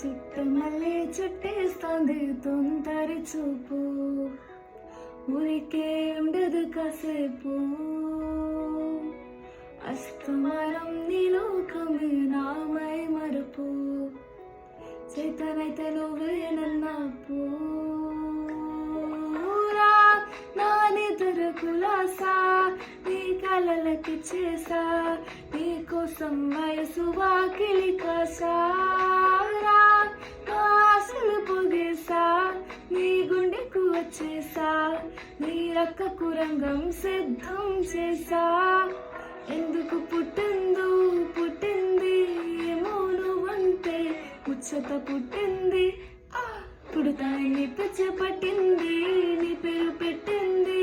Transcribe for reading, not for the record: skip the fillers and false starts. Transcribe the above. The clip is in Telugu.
చుట్టమల్లే చుట్టేస్తోంది తొందరి చూపు, ఊరికే ఉండదు కాసేపు. అస్తమానం నీ లోకమే నామై మరుపు, చేతనైతే నువ్వే నన్నాపు. నా నిద్ర కులాసా నీ కలలకి చేసా, నీ కోసం వయసు వాకిలి కాసారా. నా ఆశలు పొగేసా నీ గుండెకు వచ్చేసా, నీ రక్కకు రంగం సిద్ధం చేసా. ఎందుకు పుట్టింది ఏమో నువ్వంటే ముచ్చట పుట్టింది, పుడతాయి పిచ్చ పట్టింది నీ పేరు పెట్టింది.